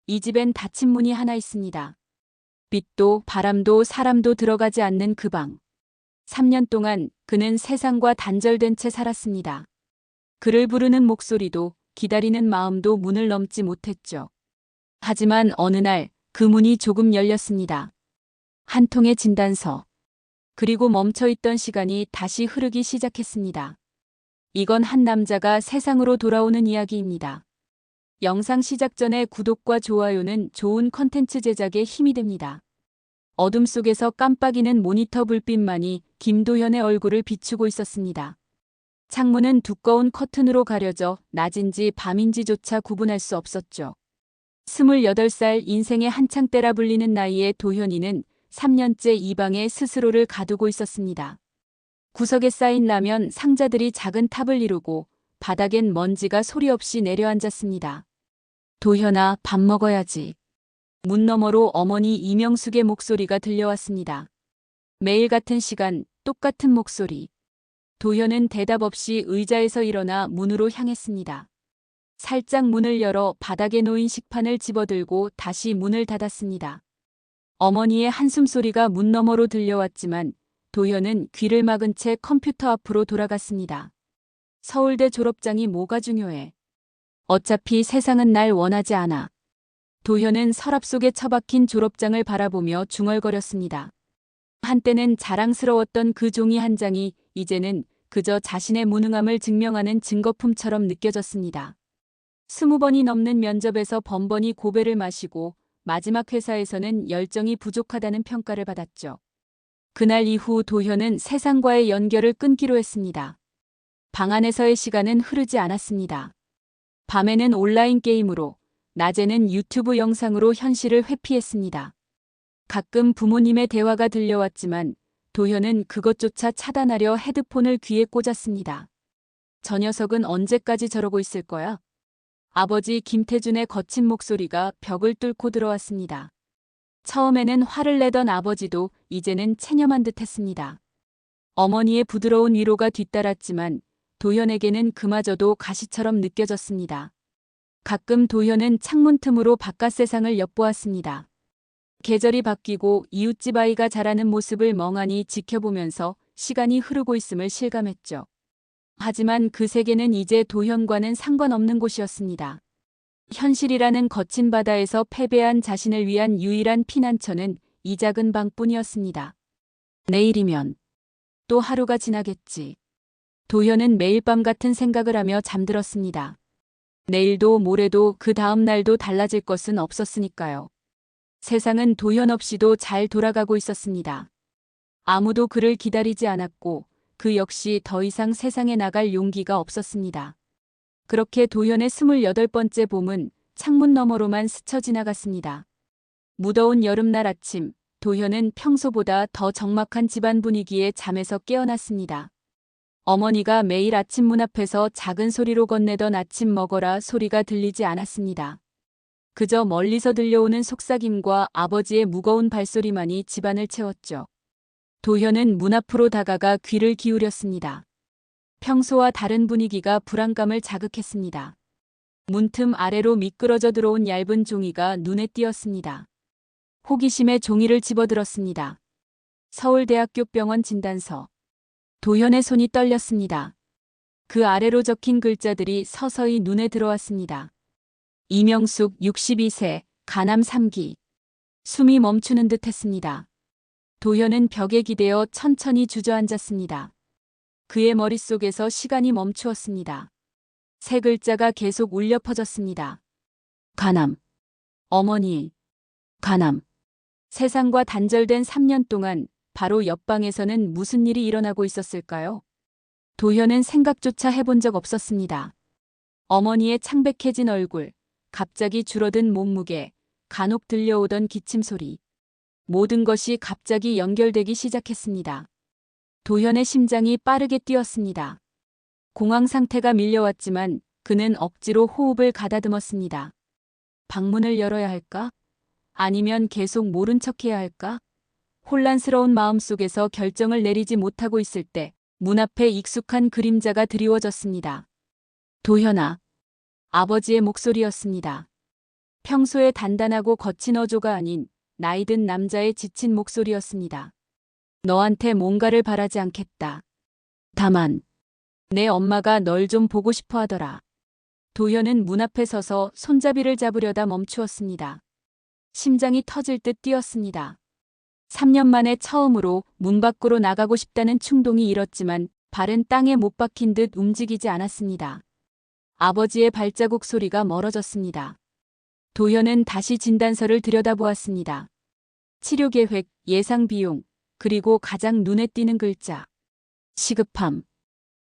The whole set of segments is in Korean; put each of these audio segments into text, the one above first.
이 집엔 닫힌 문이 하나 있습니다. 빛도 바람도 사람도 들어가지 않는 그 방. 3년 동안 그는 세상과 단절된 채 살았습니다. 그를 부르는 목소리도 기다리는 마음도 문을 넘지 못했죠. 하지만 어느 날 그 문이 조금 열렸습니다. 한 통의 진단서. 그리고 멈춰있던 시간이 다시 흐르기 시작했습니다. 이건 한 남자가 세상으로 돌아오는 이야기입니다. 영상 시작 전에 구독과 좋아요는 좋은 컨텐츠 제작에 힘이 됩니다. 어둠 속에서 깜빡이는 모니터 불빛만이 김도현의 얼굴을 비추고 있었습니다. 창문은 두꺼운 커튼으로 가려져 낮인지 밤인지조차 구분할 수 없었죠. 28살 인생의 한창 때라 불리는 나이에 도현이는 3년째 이 방에 스스로를 가두고 있었습니다. 구석에 쌓인 라면 상자들이 작은 탑을 이루고 바닥엔 먼지가 소리 없이 내려앉았습니다. 도현아, 밥 먹어야지. 문 너머로 어머니 이명숙의 목소리가 들려왔습니다. 매일 같은 시간, 똑같은 목소리. 도현은 대답 없이 의자에서 일어나 문으로 향했습니다. 살짝 문을 열어 바닥에 놓인 식판을 집어들고 다시 문을 닫았습니다. 어머니의 한숨소리가 문 너머로 들려왔지만 도현은 귀를 막은 채 컴퓨터 앞으로 돌아갔습니다. 서울대 졸업장이 뭐가 중요해. 어차피 세상은 날 원하지 않아. 도현은 서랍 속에 처박힌 졸업장을 바라보며 중얼거렸습니다. 한때는 자랑스러웠던 그 종이 한 장이 이제는 그저 자신의 무능함을 증명하는 증거품처럼 느껴졌습니다. 20번이 넘는 면접에서 번번이 고배를 마시고 마지막 회사에서는 열정이 부족하다는 평가를 받았죠. 그날 이후 도현은 세상과의 연결을 끊기로 했습니다. 방 안에서의 시간은 흐르지 않았습니다. 밤에는 온라인 게임으로, 낮에는 유튜브 영상으로 현실을 회피했습니다. 가끔 부모님의 대화가 들려왔지만 도현은 그것조차 차단하려 헤드폰을 귀에 꽂았습니다. 저 녀석은 언제까지 저러고 있을 거야? 아버지 김태준의 거친 목소리가 벽을 뚫고 들어왔습니다. 처음에는 화를 내던 아버지도 이제는 체념한 듯했습니다. 어머니의 부드러운 위로가 뒤따랐지만 도현에게는 그마저도 가시처럼 느껴졌습니다. 가끔 도현은 창문 틈으로 바깥 세상을 엿보았습니다. 계절이 바뀌고 이웃집 아이가 자라는 모습을 멍하니 지켜보면서 시간이 흐르고 있음을 실감했죠. 하지만 그 세계는 이제 도현과는 상관없는 곳이었습니다. 현실이라는 거친 바다에서 패배한 자신을 위한 유일한 피난처는 이 작은 방뿐이었습니다. 내일이면 또 하루가 지나겠지. 도현은 매일 밤 같은 생각을 하며 잠들었습니다. 내일도 모레도 그 다음 날도 달라질 것은 없었으니까요. 세상은 도현 없이도 잘 돌아가고 있었습니다. 아무도 그를 기다리지 않았고 그 역시 더 이상 세상에 나갈 용기가 없었습니다. 그렇게 도현의 28번째 봄은 창문 너머로만 스쳐 지나갔습니다. 무더운 여름날 아침, 도현은 평소보다 더 적막한 집안 분위기에 잠에서 깨어났습니다. 어머니가 매일 아침 문 앞에서 작은 소리로 건네던 아침 먹어라 소리가 들리지 않았습니다. 그저 멀리서 들려오는 속삭임과 아버지의 무거운 발소리만이 집안을 채웠죠. 도현은 문 앞으로 다가가 귀를 기울였습니다. 평소와 다른 분위기가 불안감을 자극했습니다. 문틈 아래로 미끄러져 들어온 얇은 종이가 눈에 띄었습니다. 호기심에 종이를 집어들었습니다. 서울대학교 병원 진단서. 도현의 손이 떨렸습니다. 그 아래로 적힌 글자들이 서서히 눈에 들어왔습니다. 이명숙 62세, 간암 3기. 숨이 멈추는 듯 했습니다. 도현은 벽에 기대어 천천히 주저앉았습니다. 그의 머릿속에서 시간이 멈추었습니다. 세 글자가 계속 울려 퍼졌습니다. 간암. 어머니. 간암. 세상과 단절된 3년 동안 바로 옆방에서는 무슨 일이 일어나고 있었을까요? 도현은 생각조차 해본 적 없었습니다. 어머니의 창백해진 얼굴, 갑자기 줄어든 몸무게, 간혹 들려오던 기침 소리. 모든 것이 갑자기 연결되기 시작했습니다. 도현의 심장이 빠르게 뛰었습니다. 공황 상태가 밀려왔지만 그는 억지로 호흡을 가다듬었습니다. 방문을 열어야 할까? 아니면 계속 모른 척해야 할까? 혼란스러운 마음속에서 결정을 내리지 못하고 있을 때 문 앞에 익숙한 그림자가 드리워졌습니다. 도현아. 아버지의 목소리였습니다. 평소에 단단하고 거친 어조가 아닌 나이든 남자의 지친 목소리였습니다. 너한테 뭔가를 바라지 않겠다. 다만 내 엄마가 널 좀 보고 싶어 하더라. 도현은 문 앞에 서서 손잡이를 잡으려다 멈추었습니다. 심장이 터질 듯 뛰었습니다. 3년 만에 처음으로 문 밖으로 나가고 싶다는 충동이 일었지만 발은 땅에 못 박힌 듯 움직이지 않았습니다. 아버지의 발자국 소리가 멀어졌습니다. 도현은 다시 진단서를 들여다보았습니다. 치료 계획, 예상 비용, 그리고 가장 눈에 띄는 글자. 시급함.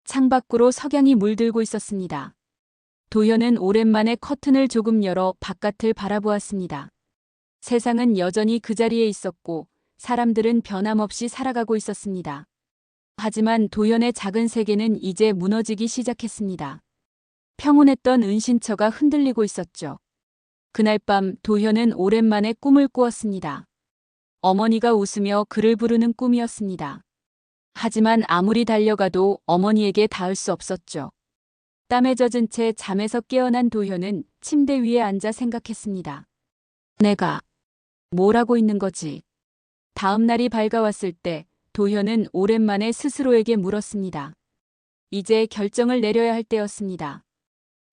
창밖으로 석양이 물들고 있었습니다. 도현은 오랜만에 커튼을 조금 열어 바깥을 바라보았습니다. 세상은 여전히 그 자리에 있었고 사람들은 변함없이 살아가고 있었습니다. 하지만 도현의 작은 세계는 이제 무너지기 시작했습니다. 평온했던 은신처가 흔들리고 있었죠. 그날 밤 도현은 오랜만에 꿈을 꾸었습니다. 어머니가 웃으며 그를 부르는 꿈이었습니다. 하지만 아무리 달려가도 어머니에게 닿을 수 없었죠. 땀에 젖은 채 잠에서 깨어난 도현은 침대 위에 앉아 생각했습니다. 내가 뭘 하고 있는 거지? 다음 날이 밝아왔을 때 도현은 오랜만에 스스로에게 물었습니다. 이제 결정을 내려야 할 때였습니다.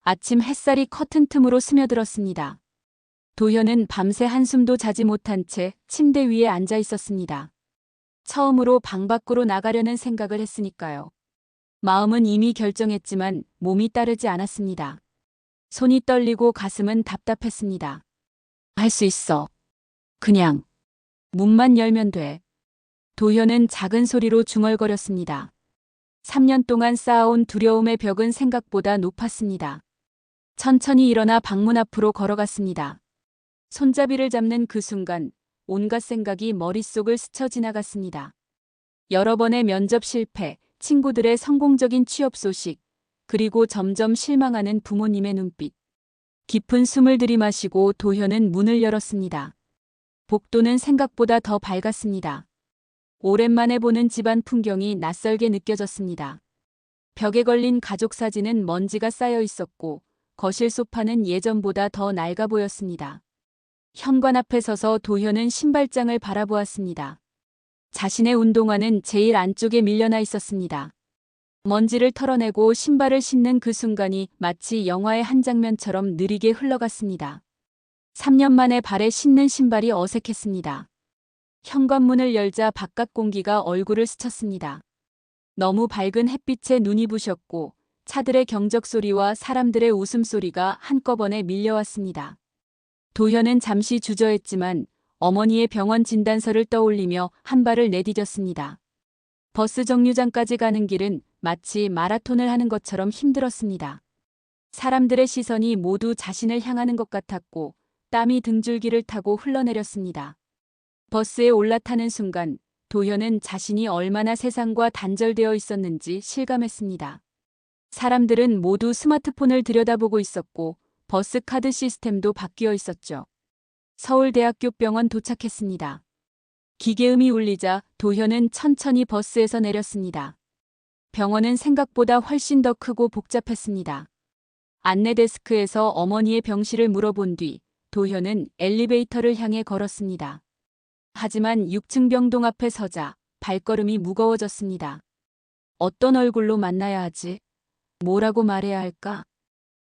아침 햇살이 커튼 틈으로 스며들었습니다. 도현은 밤새 한숨도 자지 못한 채 침대 위에 앉아 있었습니다. 처음으로 방 밖으로 나가려는 생각을 했으니까요. 마음은 이미 결정했지만 몸이 따르지 않았습니다. 손이 떨리고 가슴은 답답했습니다. 할 수 있어. 그냥 문만 열면 돼. 도현은 작은 소리로 중얼거렸습니다. 3년 동안 쌓아온 두려움의 벽은 생각보다 높았습니다. 천천히 일어나 방문 앞으로 걸어갔습니다. 손잡이를 잡는 그 순간 온갖 생각이 머릿속을 스쳐 지나갔습니다. 여러 번의 면접 실패, 친구들의 성공적인 취업 소식, 그리고 점점 실망하는 부모님의 눈빛. 깊은 숨을 들이마시고 도현은 문을 열었습니다. 복도는 생각보다 더 밝았습니다. 오랜만에 보는 집안 풍경이 낯설게 느껴졌습니다. 벽에 걸린 가족 사진은 먼지가 쌓여 있었고 거실 소파는 예전보다 더 낡아 보였습니다. 현관 앞에 서서 도현은 신발장을 바라보았습니다. 자신의 운동화는 제일 안쪽에 밀려나 있었습니다. 먼지를 털어내고 신발을 신는 그 순간이 마치 영화의 한 장면처럼 느리게 흘러갔습니다. 3년 만에 발에 신는 신발이 어색했습니다. 현관문을 열자 바깥 공기가 얼굴을 스쳤습니다. 너무 밝은 햇빛에 눈이 부셨고 차들의 경적 소리와 사람들의 웃음소리가 한꺼번에 밀려왔습니다. 도현은 잠시 주저했지만 어머니의 병원 진단서를 떠올리며 한 발을 내디뎠습니다. 버스 정류장까지 가는 길은 마치 마라톤을 하는 것처럼 힘들었습니다. 사람들의 시선이 모두 자신을 향하는 것 같았고 땀이 등줄기를 타고 흘러내렸습니다. 버스에 올라타는 순간 도현은 자신이 얼마나 세상과 단절되어 있었는지 실감했습니다. 사람들은 모두 스마트폰을 들여다보고 있었고 버스 카드 시스템도 바뀌어 있었죠. 서울대학교 병원 도착했습니다. 기계음이 울리자 도현은 천천히 버스에서 내렸습니다. 병원은 생각보다 훨씬 더 크고 복잡했습니다. 안내 데스크에서 어머니의 병실을 물어본 뒤 도현은 엘리베이터를 향해 걸었습니다. 하지만 6층 병동 앞에 서자 발걸음이 무거워졌습니다. 어떤 얼굴로 만나야 하지? 뭐라고 말해야 할까?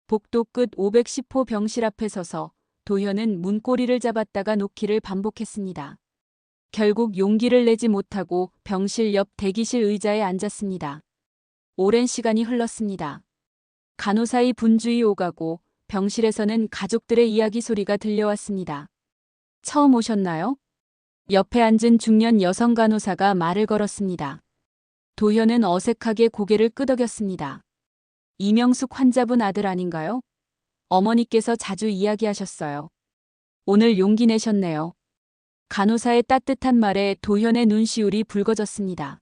복도 끝 510호 병실 앞에 서서 도현은 문고리를 잡았다가 놓기를 반복했습니다. 결국 용기를 내지 못하고 병실 옆 대기실 의자에 앉았습니다. 오랜 시간이 흘렀습니다. 간호사의 분주히 오가고 병실에서는 가족들의 이야기 소리가 들려왔습니다. 처음 오셨나요? 옆에 앉은 중년 여성 간호사가 말을 걸었습니다. 도현은 어색하게 고개를 끄덕였습니다. 이명숙 환자분 아들 아닌가요? 어머니께서 자주 이야기하셨어요. 오늘 용기 내셨네요. 간호사의 따뜻한 말에 도현의 눈시울이 붉어졌습니다.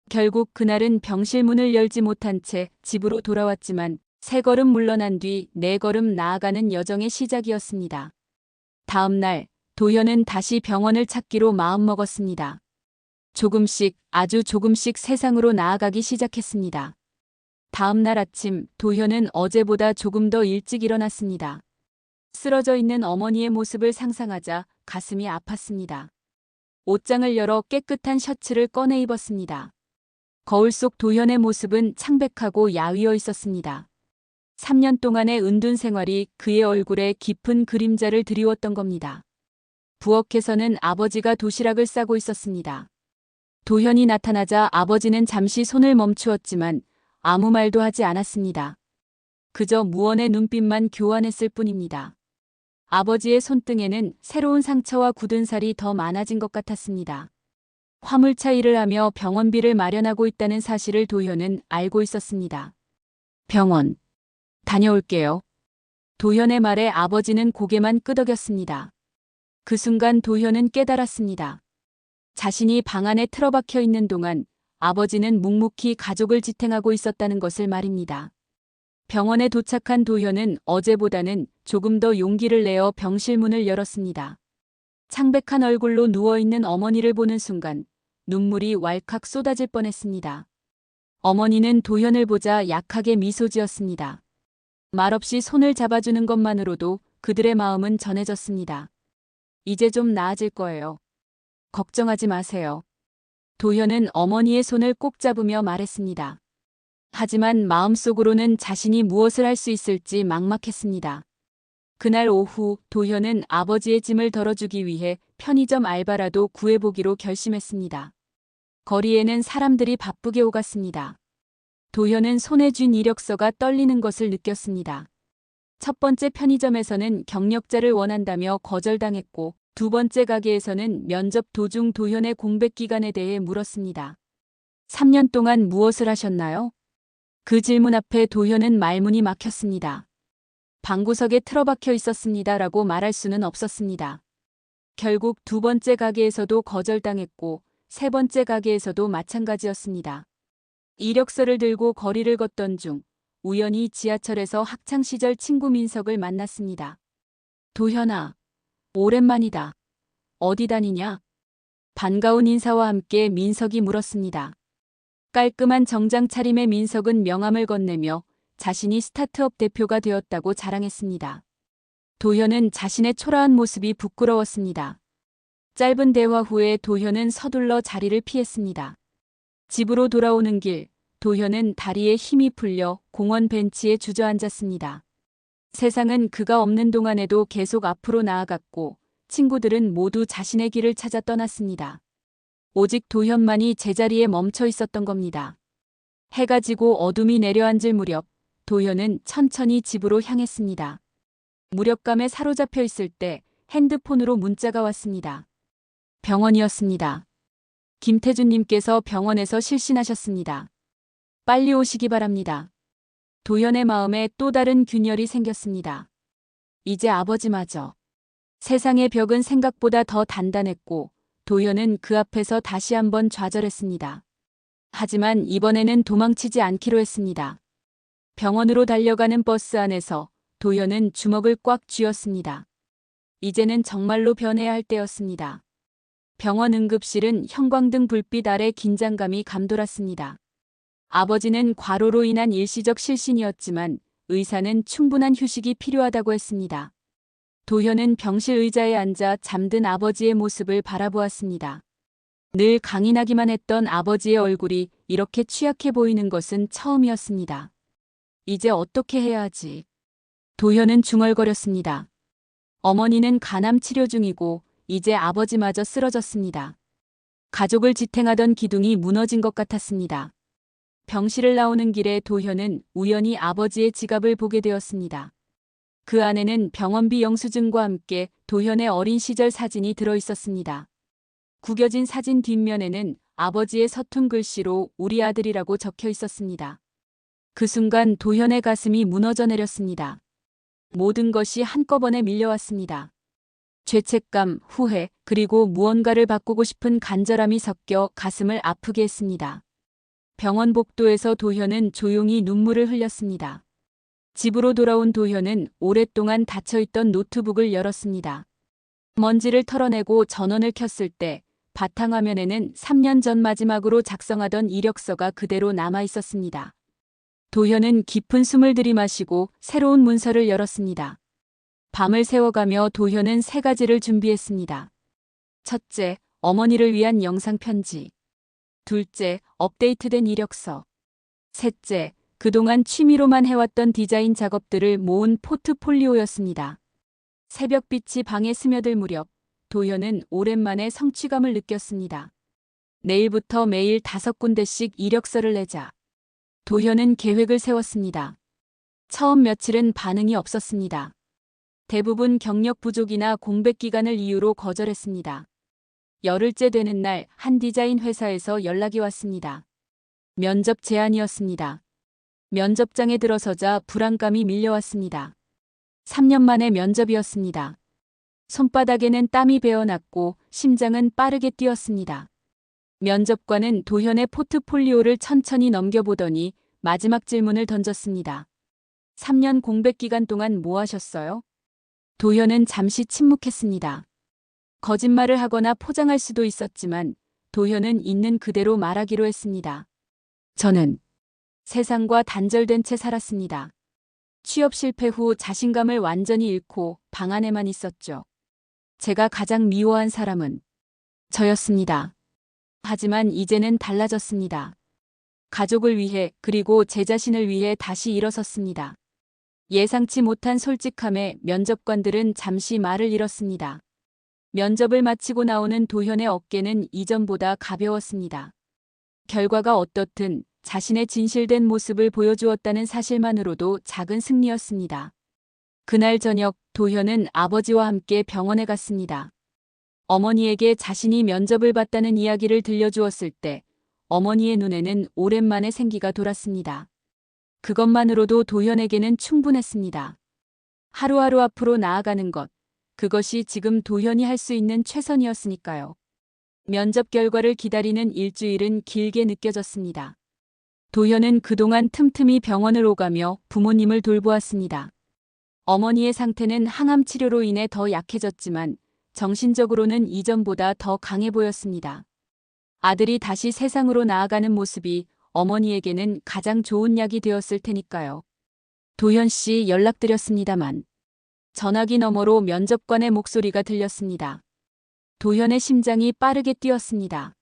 결국 그날은 병실 문을 열지 못한 채 집으로 돌아왔지만 3걸음 물러난 뒤 4걸음 나아가는 여정의 시작이었습니다. 다음 날 도현은 다시 병원을 찾기로 마음먹었습니다. 조금씩 아주 조금씩 세상으로 나아가기 시작했습니다. 다음 날 아침 도현은 어제보다 조금 더 일찍 일어났습니다. 쓰러져 있는 어머니의 모습을 상상하자 가슴이 아팠습니다. 옷장을 열어 깨끗한 셔츠를 꺼내 입었습니다. 거울 속 도현의 모습은 창백하고 야위어 있었습니다. 3년 동안의 은둔 생활이 그의 얼굴에 깊은 그림자를 드리웠던 겁니다. 부엌에서는 아버지가 도시락을 싸고 있었습니다. 도현이 나타나자 아버지는 잠시 손을 멈추었지만 아무 말도 하지 않았습니다. 그저 무언의 눈빛만 교환했을 뿐입니다. 아버지의 손등에는 새로운 상처와 굳은 살이 더 많아진 것 같았습니다. 화물차 일을 하며 병원비를 마련하고 있다는 사실을 도현은 알고 있었습니다. 병원. 다녀올게요. 도현의 말에 아버지는 고개만 끄덕였습니다. 그 순간 도현은 깨달았습니다. 자신이 방 안에 틀어박혀 있는 동안 아버지는 묵묵히 가족을 지탱하고 있었다는 것을 말입니다. 병원에 도착한 도현은 어제보다는 조금 더 용기를 내어 병실 문을 열었습니다. 창백한 얼굴로 누워있는 어머니를 보는 순간 눈물이 왈칵 쏟아질 뻔했습니다. 어머니는 도현을 보자 약하게 미소 지었습니다. 말없이 손을 잡아주는 것만으로도 그들의 마음은 전해졌습니다. 이제 좀 나아질 거예요. 걱정하지 마세요. 도현은 어머니의 손을 꼭 잡으며 말했습니다. 하지만 마음속으로는 자신이 무엇을 할 수 있을지 막막했습니다. 그날 오후 도현은 아버지의 짐을 덜어주기 위해 편의점 알바라도 구해보기로 결심했습니다. 거리에는 사람들이 바쁘게 오갔습니다. 도현은 손에 쥔 이력서가 떨리는 것을 느꼈습니다. 첫 번째 편의점에서는 경력자를 원한다며 거절당했고 두 번째 가게에서는 면접 도중 도현의 공백 기간에 대해 물었습니다. 3년 동안 무엇을 하셨나요? 그 질문 앞에 도현은 말문이 막혔습니다. 방구석에 틀어박혀 있었습니다라고 말할 수는 없었습니다. 결국 두 번째 가게에서도 거절당했고 세 번째 가게에서도 마찬가지였습니다. 이력서를 들고 거리를 걷던 중 우연히 지하철에서 학창시절 친구 민석을 만났습니다. 도현아, 오랜만이다. 어디 다니냐? 반가운 인사와 함께 민석이 물었습니다. 깔끔한 정장 차림의 민석은 명함을 건네며 자신이 스타트업 대표가 되었다고 자랑했습니다. 도현은 자신의 초라한 모습이 부끄러웠습니다. 짧은 대화 후에 도현은 서둘러 자리를 피했습니다. 집으로 돌아오는 길, 도현은 다리에 힘이 풀려 공원 벤치에 주저앉았습니다. 세상은 그가 없는 동안에도 계속 앞으로 나아갔고 친구들은 모두 자신의 길을 찾아 떠났습니다. 오직 도현만이 제자리에 멈춰 있었던 겁니다. 해가 지고 어둠이 내려앉을 무렵 도현은 천천히 집으로 향했습니다. 무력감에 사로잡혀 있을 때 핸드폰으로 문자가 왔습니다. 병원이었습니다. 김태준님께서 병원에서 실신하셨습니다. 빨리 오시기 바랍니다. 도현의 마음에 또 다른 균열이 생겼습니다. 이제 아버지마저. 세상의 벽은 생각보다 더 단단했고 도현은 그 앞에서 다시 한번 좌절했습니다. 하지만 이번에는 도망치지 않기로 했습니다. 병원으로 달려가는 버스 안에서 도현은 주먹을 꽉 쥐었습니다. 이제는 정말로 변해야 할 때였습니다. 병원 응급실은 형광등 불빛 아래 긴장감이 감돌았습니다. 아버지는 과로로 인한 일시적 실신이었지만 의사는 충분한 휴식이 필요하다고 했습니다. 도현은 병실 의자에 앉아 잠든 아버지의 모습을 바라보았습니다. 늘 강인하기만 했던 아버지의 얼굴이 이렇게 취약해 보이는 것은 처음이었습니다. 이제 어떻게 해야 하지? 도현은 중얼거렸습니다. 어머니는 간암 치료 중이고 이제 아버지마저 쓰러졌습니다. 가족을 지탱하던 기둥이 무너진 것 같았습니다. 병실을 나오는 길에 도현은 우연히 아버지의 지갑을 보게 되었습니다. 그 안에는 병원비 영수증과 함께 도현의 어린 시절 사진이 들어 있었습니다. 구겨진 사진 뒷면에는 아버지의 서툰 글씨로 우리 아들이라고 적혀 있었습니다. 그 순간 도현의 가슴이 무너져 내렸습니다. 모든 것이 한꺼번에 밀려왔습니다. 죄책감, 후회, 그리고 무언가를 바꾸고 싶은 간절함이 섞여 가슴을 아프게 했습니다. 병원 복도에서 도현은 조용히 눈물을 흘렸습니다. 집으로 돌아온 도현은 오랫동안 닫혀있던 노트북을 열었습니다. 먼지를 털어내고 전원을 켰을 때 바탕화면에는 3년 전 마지막으로 작성하던 이력서가 그대로 남아 있었습니다. 도현은 깊은 숨을 들이마시고 새로운 문서를 열었습니다. 밤을 새워가며 도현은 세 가지를 준비했습니다. 첫째, 어머니를 위한 영상 편지. 둘째, 업데이트된 이력서. 셋째, 그동안 취미로만 해왔던 디자인 작업들을 모은 포트폴리오였습니다. 새벽빛이 방에 스며들 무렵 도현은 오랜만에 성취감을 느꼈습니다. 내일부터 매일 5군데씩 이력서를 내자. 도현은 계획을 세웠습니다. 처음 며칠은 반응이 없었습니다. 대부분 경력 부족이나 공백 기간을 이유로 거절했습니다. 열흘째 되는 날 한 디자인 회사에서 연락이 왔습니다. 면접 제안이었습니다. 면접장에 들어서자 불안감이 밀려왔습니다. 3년 만에 면접이었습니다. 손바닥에는 땀이 배어났고 심장은 빠르게 뛰었습니다. 면접관은 도현의 포트폴리오를 천천히 넘겨보더니 마지막 질문을 던졌습니다. 3년 공백 기간 동안 뭐 하셨어요? 도현은 잠시 침묵했습니다. 거짓말을 하거나 포장할 수도 있었지만 도현은 있는 그대로 말하기로 했습니다. 저는 세상과 단절된 채 살았습니다. 취업 실패 후 자신감을 완전히 잃고 방 안에만 있었죠. 제가 가장 미워한 사람은 저였습니다. 하지만 이제는 달라졌습니다. 가족을 위해 그리고 제 자신을 위해 다시 일어섰습니다. 예상치 못한 솔직함에 면접관들은 잠시 말을 잃었습니다. 면접을 마치고 나오는 도현의 어깨는 이전보다 가벼웠습니다. 결과가 어떻든 자신의 진실된 모습을 보여주었다는 사실만으로도 작은 승리였습니다. 그날 저녁 도현은 아버지와 함께 병원에 갔습니다. 어머니에게 자신이 면접을 봤다는 이야기를 들려주었을 때 어머니의 눈에는 오랜만에 생기가 돌았습니다. 그것만으로도 도현에게는 충분했습니다. 하루하루 앞으로 나아가는 것, 그것이 지금 도현이 할 수 있는 최선이었으니까요. 면접 결과를 기다리는 일주일은 길게 느껴졌습니다. 도현은 그동안 틈틈이 병원을 오가며 부모님을 돌보았습니다. 어머니의 상태는 항암 치료로 인해 더 약해졌지만 정신적으로는 이전보다 더 강해 보였습니다. 아들이 다시 세상으로 나아가는 모습이 어머니에게는 가장 좋은 약이 되었을 테니까요. 도현 씨 연락드렸습니다만 전화기 너머로 면접관의 목소리가 들렸습니다. 도현의 심장이 빠르게 뛰었습니다.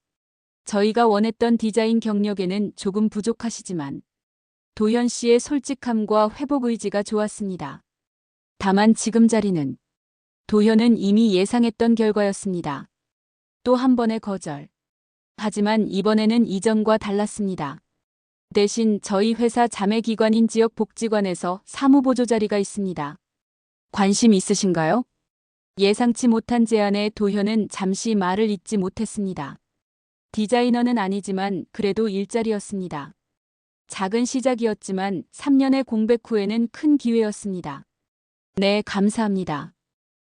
저희가 원했던 디자인 경력에는 조금 부족하시지만 도현 씨의 솔직함과 회복 의지가 좋았습니다. 다만 지금 자리는 도현은 이미 예상했던 결과였습니다. 또 한 번의 거절. 하지만 이번에는 이전과 달랐습니다. 대신 저희 회사 자매기관인 지역복지관에서 사무보조 자리가 있습니다. 관심 있으신가요? 예상치 못한 제안에 도현은 잠시 말을 잇지 못했습니다. 디자이너는 아니지만 그래도 일자리였습니다. 작은 시작이었지만 3년의 공백 후에는 큰 기회였습니다. 네, 감사합니다.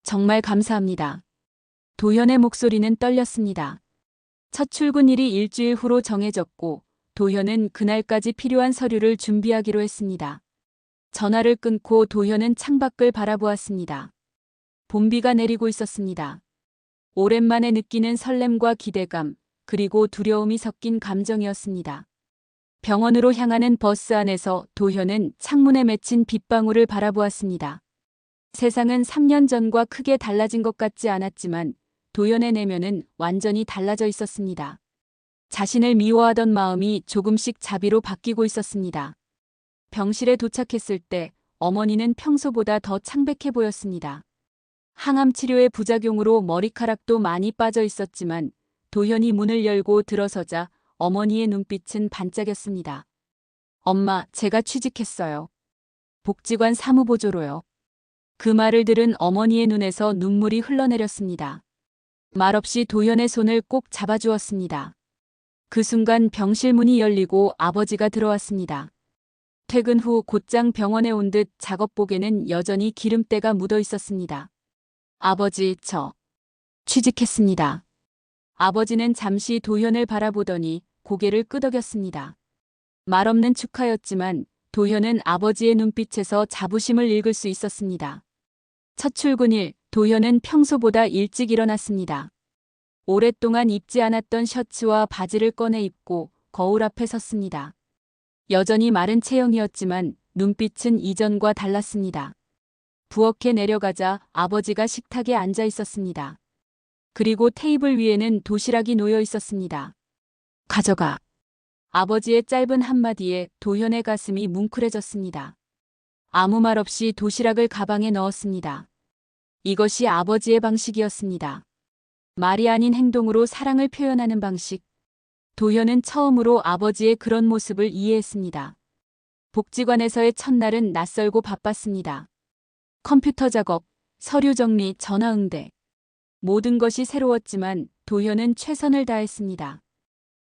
정말 감사합니다. 도현의 목소리는 떨렸습니다. 첫 출근일이 일주일 후로 정해졌고 도현은 그날까지 필요한 서류를 준비하기로 했습니다. 전화를 끊고 도현은 창밖을 바라보았습니다. 봄비가 내리고 있었습니다. 오랜만에 느끼는 설렘과 기대감, 그리고 두려움이 섞인 감정이었습니다. 병원으로 향하는 버스 안에서 도현은 창문에 맺힌 빗방울을 바라보았습니다. 세상은 3년 전과 크게 달라진 것 같지 않았지만 도현의 내면은 완전히 달라져 있었습니다. 자신을 미워하던 마음이 조금씩 자비로 바뀌고 있었습니다. 병실에 도착했을 때 어머니는 평소보다 더 창백해 보였습니다. 항암 치료의 부작용으로 머리카락도 많이 빠져 있었지만 도현이 문을 열고 들어서자 어머니의 눈빛은 반짝였습니다. 엄마, 제가 취직했어요. 복지관 사무보조로요. 그 말을 들은 어머니의 눈에서 눈물이 흘러내렸습니다. 말없이 도현의 손을 꼭 잡아주었습니다. 그 순간 병실 문이 열리고 아버지가 들어왔습니다. 퇴근 후 곧장 병원에 온 듯 작업복에는 여전히 기름때가 묻어 있었습니다. 아버지, 저 취직했습니다. 아버지는 잠시 도현을 바라보더니 고개를 끄덕였습니다. 말없는 축하였지만 도현은 아버지의 눈빛에서 자부심을 읽을 수 있었습니다. 첫 출근일, 도현은 평소보다 일찍 일어났습니다. 오랫동안 입지 않았던 셔츠와 바지를 꺼내 입고 거울 앞에 섰습니다. 여전히 마른 체형이었지만 눈빛은 이전과 달랐습니다. 부엌에 내려가자 아버지가 식탁에 앉아 있었습니다. 그리고 테이블 위에는 도시락이 놓여 있었습니다. 가져가. 아버지의 짧은 한마디에 도현의 가슴이 뭉클해졌습니다. 아무 말 없이 도시락을 가방에 넣었습니다. 이것이 아버지의 방식이었습니다. 말이 아닌 행동으로 사랑을 표현하는 방식. 도현은 처음으로 아버지의 그런 모습을 이해했습니다. 복지관에서의 첫날은 낯설고 바빴습니다. 컴퓨터 작업, 서류 정리, 전화 응대. 모든 것이 새로웠지만 도현은 최선을 다했습니다.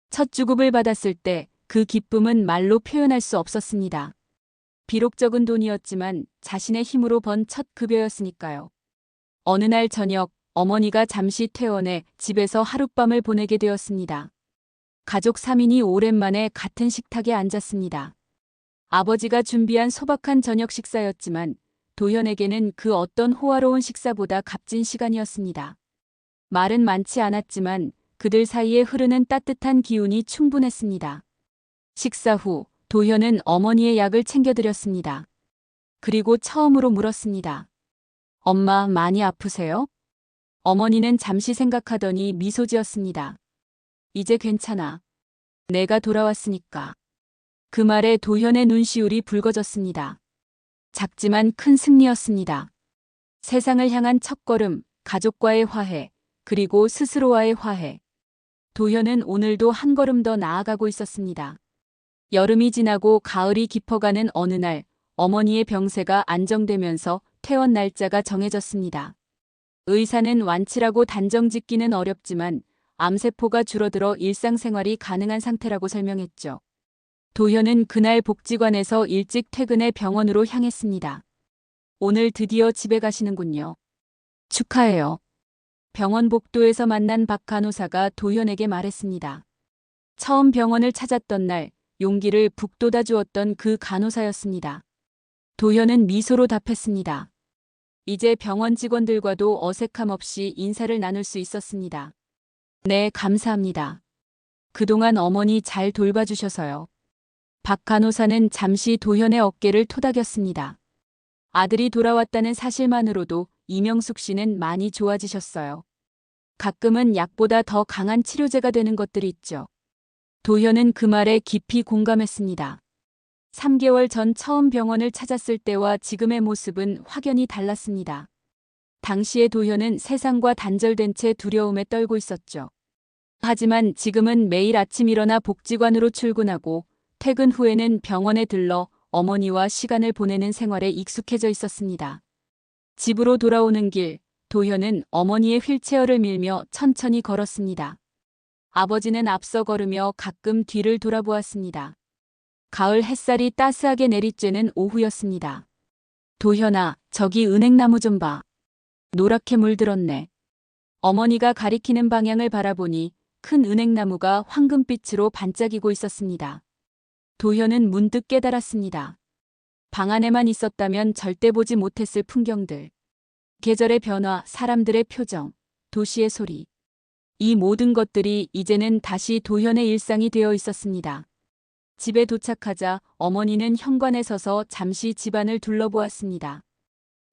첫 주급을 받았을 때 그 기쁨은 말로 표현할 수 없었습니다. 비록 적은 돈이었지만 자신의 힘으로 번 첫 급여였으니까요. 어느 날 저녁 어머니가 잠시 퇴원해 집에서 하룻밤을 보내게 되었습니다. 가족 3인이 오랜만에 같은 식탁에 앉았습니다. 아버지가 준비한 소박한 저녁 식사였지만 도현에게는 그 어떤 호화로운 식사보다 값진 시간이었습니다. 말은 많지 않았지만 그들 사이에 흐르는 따뜻한 기운이 충분했습니다. 식사 후 도현은 어머니의 약을 챙겨드렸습니다. 그리고 처음으로 물었습니다. 엄마 많이 아프세요? 어머니는 잠시 생각하더니 미소 지었습니다. 이제 괜찮아. 내가 돌아왔으니까. 그 말에 도현의 눈시울이 붉어졌습니다. 작지만 큰 승리였습니다. 세상을 향한 첫걸음, 가족과의 화해, 그리고 스스로와의 화해. 도현은 오늘도 한 걸음 더 나아가고 있었습니다. 여름이 지나고 가을이 깊어가는 어느 날 어머니의 병세가 안정되면서 퇴원 날짜가 정해졌습니다. 의사는 완치라고 단정 짓기는 어렵지만 암세포가 줄어들어 일상생활이 가능한 상태라고 설명했죠. 도현은 그날 복지관에서 일찍 퇴근해 병원으로 향했습니다. 오늘 드디어 집에 가시는군요. 축하해요. 병원 복도에서 만난 박 간호사가 도현에게 말했습니다. 처음 병원을 찾았던 날 용기를 북돋아 주었던 그 간호사였습니다. 도현은 미소로 답했습니다. 이제 병원 직원들과도 어색함 없이 인사를 나눌 수 있었습니다. 네, 감사합니다. 그동안 어머니 잘 돌봐주셔서요. 박 간호사는 잠시 도현의 어깨를 토닥였습니다. 아들이 돌아왔다는 사실만으로도 이명숙 씨는 많이 좋아지셨어요. 가끔은 약보다 더 강한 치료제가 되는 것들이 있죠. 도현은 그 말에 깊이 공감했습니다. 3개월 전 처음 병원을 찾았을 때와 지금의 모습은 확연히 달랐습니다. 당시의 도현은 세상과 단절된 채 두려움에 떨고 있었죠. 하지만 지금은 매일 아침 일어나 복지관으로 출근하고 퇴근 후에는 병원에 들러 어머니와 시간을 보내는 생활에 익숙해져 있었습니다. 집으로 돌아오는 길, 도현은 어머니의 휠체어를 밀며 천천히 걸었습니다. 아버지는 앞서 걸으며 가끔 뒤를 돌아보았습니다. 가을 햇살이 따스하게 내리쬐는 오후였습니다. 도현아, 저기 은행나무 좀 봐. 노랗게 물들었네. 어머니가 가리키는 방향을 바라보니 큰 은행나무가 황금빛으로 반짝이고 있었습니다. 도현은 문득 깨달았습니다. 방 안에만 있었다면 절대 보지 못했을 풍경들. 계절의 변화, 사람들의 표정, 도시의 소리. 이 모든 것들이 이제는 다시 도현의 일상이 되어 있었습니다. 집에 도착하자 어머니는 현관에 서서 잠시 집안을 둘러보았습니다.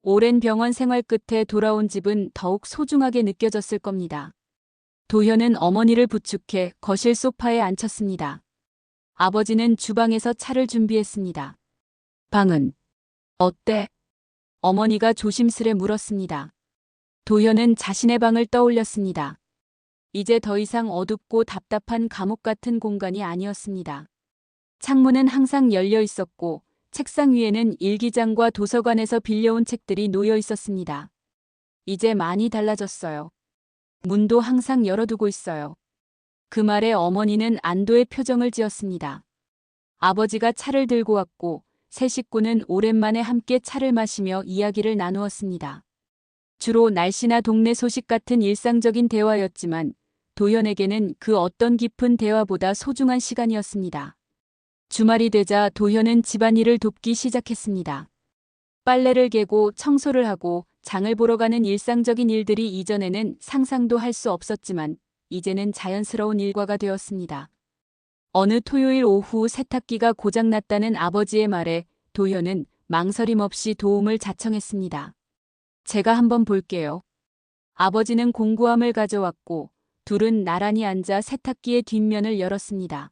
오랜 병원 생활 끝에 돌아온 집은 더욱 소중하게 느껴졌을 겁니다. 도현은 어머니를 부축해 거실 소파에 앉혔습니다. 아버지는 주방에서 차를 준비했습니다. 방은 어때? 어머니가 조심스레 물었습니다. 도현은 자신의 방을 떠올렸습니다. 이제 더 이상 어둡고 답답한 감옥 같은 공간이 아니었습니다. 창문은 항상 열려 있었고 책상 위에는 일기장과 도서관에서 빌려온 책들이 놓여 있었습니다. 이제 많이 달라졌어요. 문도 항상 열어두고 있어요. 그 말에 어머니는 안도의 표정을 지었습니다. 아버지가 차를 들고 왔고 세 식구는 오랜만에 함께 차를 마시며 이야기를 나누었습니다. 주로 날씨나 동네 소식 같은 일상적인 대화였지만 도현에게는 그 어떤 깊은 대화보다 소중한 시간이었습니다. 주말이 되자 도현은 집안일을 돕기 시작했습니다. 빨래를 개고 청소를 하고 장을 보러 가는 일상적인 일들이 이전에는 상상도 할 수 없었지만 이제는 자연스러운 일과가 되었습니다. 어느 토요일 오후 세탁기가 고장났다는 아버지의 말에 도현은 망설임 없이 도움을 자청했습니다. 제가 한번 볼게요. 아버지는 공구함을 가져왔고 둘은 나란히 앉아 세탁기의 뒷면을 열었습니다.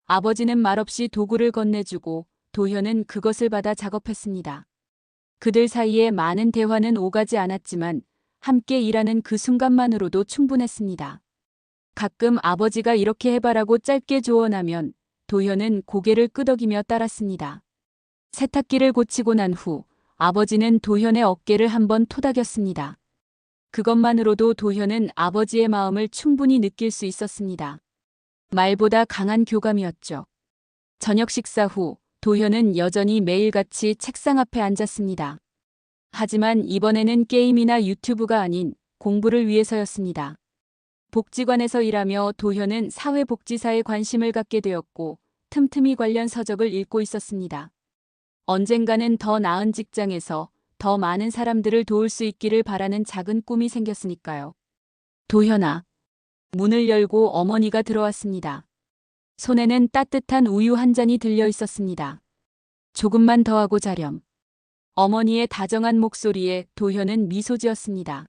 아버지는 말없이 도구를 건네주고 도현은 그것을 받아 작업했습니다. 그들 사이에 많은 대화는 오가지 않았지만 함께 일하는 그 순간만으로도 충분했습니다. 가끔 아버지가 이렇게 해봐라고 짧게 조언하면 도현은 고개를 끄덕이며 따랐습니다. 세탁기를 고치고 난 후 아버지는 도현의 어깨를 한번 토닥였습니다. 그것만으로도 도현은 아버지의 마음을 충분히 느낄 수 있었습니다. 말보다 강한 교감이었죠. 저녁 식사 후 도현은 여전히 매일같이 책상 앞에 앉았습니다. 하지만 이번에는 게임이나 유튜브가 아닌 공부를 위해서였습니다. 복지관에서 일하며 도현은 사회복지사에 관심을 갖게 되었고 틈틈이 관련 서적을 읽고 있었습니다. 언젠가는 더 나은 직장에서 더 많은 사람들을 도울 수 있기를 바라는 작은 꿈이 생겼으니까요. 도현아. 문을 열고 어머니가 들어왔습니다. 손에는 따뜻한 우유 한 잔이 들려 있었습니다. 조금만 더 하고 자렴. 어머니의 다정한 목소리에 도현은 미소 지었습니다.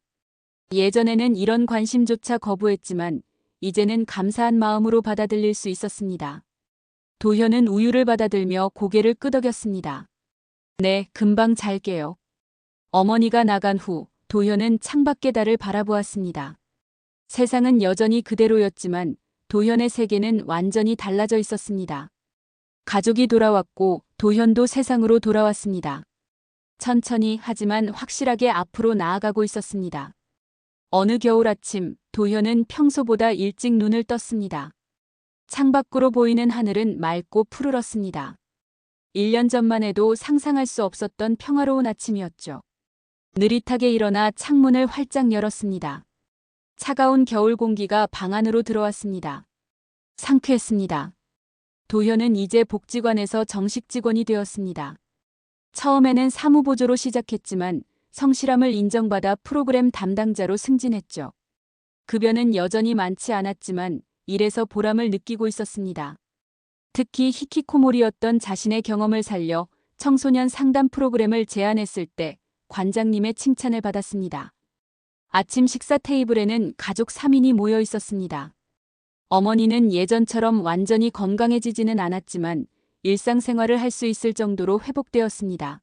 예전에는 이런 관심조차 거부했지만 이제는 감사한 마음으로 받아들일 수 있었습니다. 도현은 우유를 받아들며 고개를 끄덕였습니다. 네, 금방 잘게요. 어머니가 나간 후 도현은 창밖의 달을 바라보았습니다. 세상은 여전히 그대로였지만 도현의 세계는 완전히 달라져 있었습니다. 가족이 돌아왔고 도현도 세상으로 돌아왔습니다. 천천히 하지만 확실하게 앞으로 나아가고 있었습니다. 어느 겨울 아침 도현은 평소보다 일찍 눈을 떴습니다. 창밖으로 보이는 하늘은 맑고 푸르렀습니다. 1년 전만 해도 상상할 수 없었던 평화로운 아침이었죠. 느릿하게 일어나 창문을 활짝 열었습니다. 차가운 겨울 공기가 방 안으로 들어왔습니다. 상쾌했습니다. 도현은 이제 복지관에서 정식 직원이 되었습니다. 처음에는 사무보조로 시작했지만 성실함을 인정받아 프로그램 담당자로 승진했죠. 급여는 여전히 많지 않았지만 일에서 보람을 느끼고 있었습니다. 특히 히키코모리였던 자신의 경험을 살려 청소년 상담 프로그램을 제안했을 때 관장님의 칭찬을 받았습니다. 아침 식사 테이블에는 가족 3인이 모여 있었습니다. 어머니는 예전처럼 완전히 건강해지지는 않았지만 일상생활을 할 수 있을 정도로 회복되었습니다.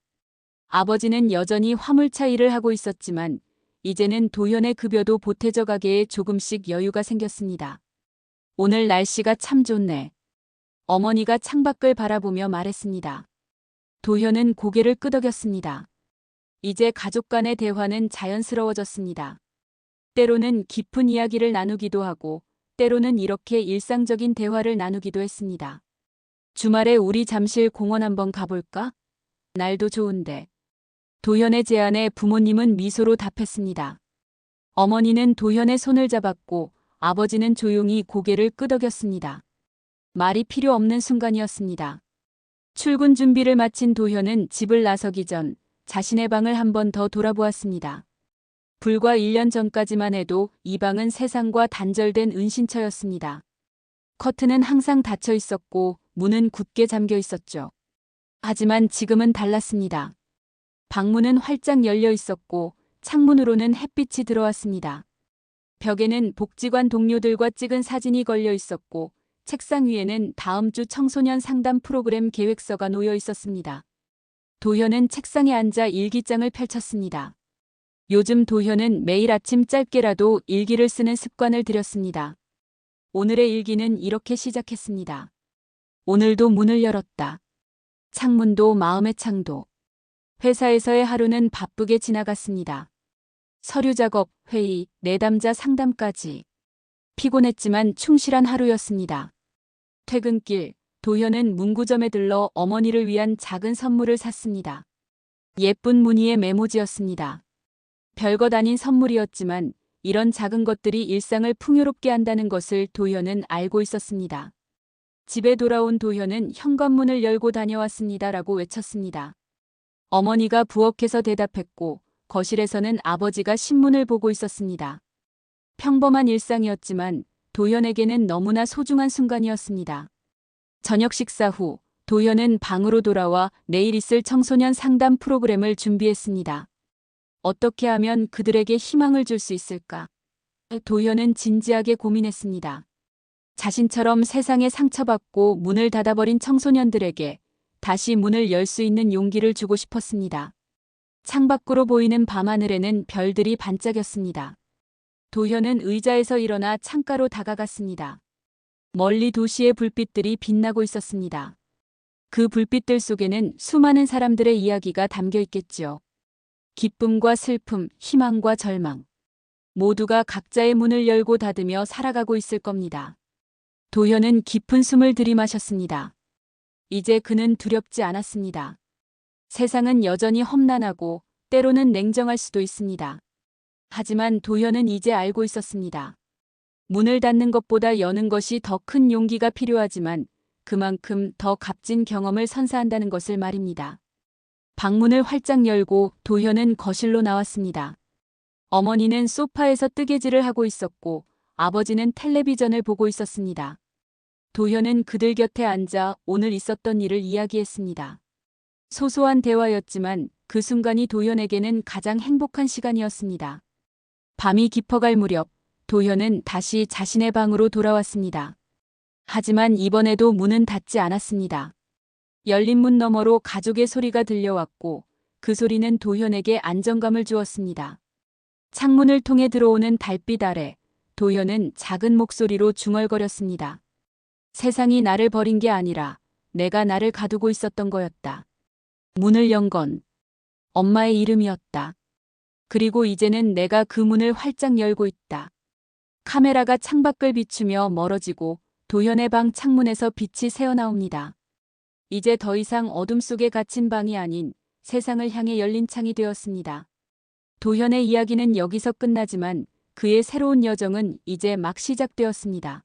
아버지는 여전히 화물차 일을 하고 있었지만 이제는 도현의 급여도 보태져 가게에 조금씩 여유가 생겼습니다. 오늘 날씨가 참 좋네. 어머니가 창밖을 바라보며 말했습니다. 도현은 고개를 끄덕였습니다. 이제 가족 간의 대화는 자연스러워졌습니다. 때로는 깊은 이야기를 나누기도 하고 때로는 이렇게 일상적인 대화를 나누기도 했습니다. 주말에 우리 잠실 공원 한번 가볼까? 날도 좋은데. 도현의 제안에 부모님은 미소로 답했습니다. 어머니는 도현의 손을 잡았고 아버지는 조용히 고개를 끄덕였습니다. 말이 필요 없는 순간이었습니다. 출근 준비를 마친 도현은 집을 나서기 전 자신의 방을 한 번 더 돌아보았습니다. 불과 1년 전까지만 해도 이 방은 세상과 단절된 은신처였습니다. 커튼은 항상 닫혀 있었고 문은 굳게 잠겨 있었죠. 하지만 지금은 달랐습니다. 방문은 활짝 열려 있었고 창문으로는 햇빛이 들어왔습니다. 벽에는 복지관 동료들과 찍은 사진이 걸려 있었고 책상 위에는 다음 주 청소년 상담 프로그램 계획서가 놓여 있었습니다. 도현은 책상에 앉아 일기장을 펼쳤습니다. 요즘 도현은 매일 아침 짧게라도 일기를 쓰는 습관을 들였습니다. 오늘의 일기는 이렇게 시작했습니다. 오늘도 문을 열었다. 창문도 마음의 창도. 회사에서의 하루는 바쁘게 지나갔습니다. 서류 작업, 회의, 내담자 상담까지. 피곤했지만 충실한 하루였습니다. 퇴근길, 도현은 문구점에 들러 어머니를 위한 작은 선물을 샀습니다. 예쁜 무늬의 메모지였습니다. 별것 아닌 선물이었지만 이런 작은 것들이 일상을 풍요롭게 한다는 것을 도현은 알고 있었습니다. 집에 돌아온 도현은 현관문을 열고 다녀왔습니다라고 외쳤습니다. 어머니가 부엌에서 대답했고 거실에서는 아버지가 신문을 보고 있었습니다. 평범한 일상이었지만 도현에게는 너무나 소중한 순간이었습니다. 저녁 식사 후 도현은 방으로 돌아와 내일 있을 청소년 상담 프로그램을 준비했습니다. 어떻게 하면 그들에게 희망을 줄 수 있을까? 도현은 진지하게 고민했습니다. 자신처럼 세상에 상처받고 문을 닫아버린 청소년들에게 다시 문을 열 수 있는 용기를 주고 싶었습니다. 창밖으로 보이는 밤하늘에는 별들이 반짝였습니다. 도현은 의자에서 일어나 창가로 다가갔습니다. 멀리 도시의 불빛들이 빛나고 있었습니다. 그 불빛들 속에는 수많은 사람들의 이야기가 담겨 있겠지요. 기쁨과 슬픔, 희망과 절망. 모두가 각자의 문을 열고 닫으며 살아가고 있을 겁니다. 도현은 깊은 숨을 들이마셨습니다. 이제 그는 두렵지 않았습니다. 세상은 여전히 험난하고 때로는 냉정할 수도 있습니다. 하지만 도현은 이제 알고 있었습니다. 문을 닫는 것보다 여는 것이 더 큰 용기가 필요하지만 그만큼 더 값진 경험을 선사한다는 것을 말입니다. 방문을 활짝 열고 도현은 거실로 나왔습니다. 어머니는 소파에서 뜨개질을 하고 있었고 아버지는 텔레비전을 보고 있었습니다. 도현은 그들 곁에 앉아 오늘 있었던 일을 이야기했습니다. 소소한 대화였지만 그 순간이 도현에게는 가장 행복한 시간이었습니다. 밤이 깊어갈 무렵 도현은 다시 자신의 방으로 돌아왔습니다. 하지만 이번에도 문은 닫지 않았습니다. 열린 문 너머로 가족의 소리가 들려왔고 그 소리는 도현에게 안정감을 주었습니다. 창문을 통해 들어오는 달빛 아래 도현은 작은 목소리로 중얼거렸습니다. 세상이 나를 버린 게 아니라 내가 나를 가두고 있었던 거였다. 문을 연 건 엄마의 이름이었다. 그리고 이제는 내가 그 문을 활짝 열고 있다. 카메라가 창밖을 비추며 멀어지고 도현의 방 창문에서 빛이 새어나옵니다. 이제 더 이상 어둠 속에 갇힌 방이 아닌 세상을 향해 열린 창이 되었습니다. 도현의 이야기는 여기서 끝나지만 그의 새로운 여정은 이제 막 시작되었습니다.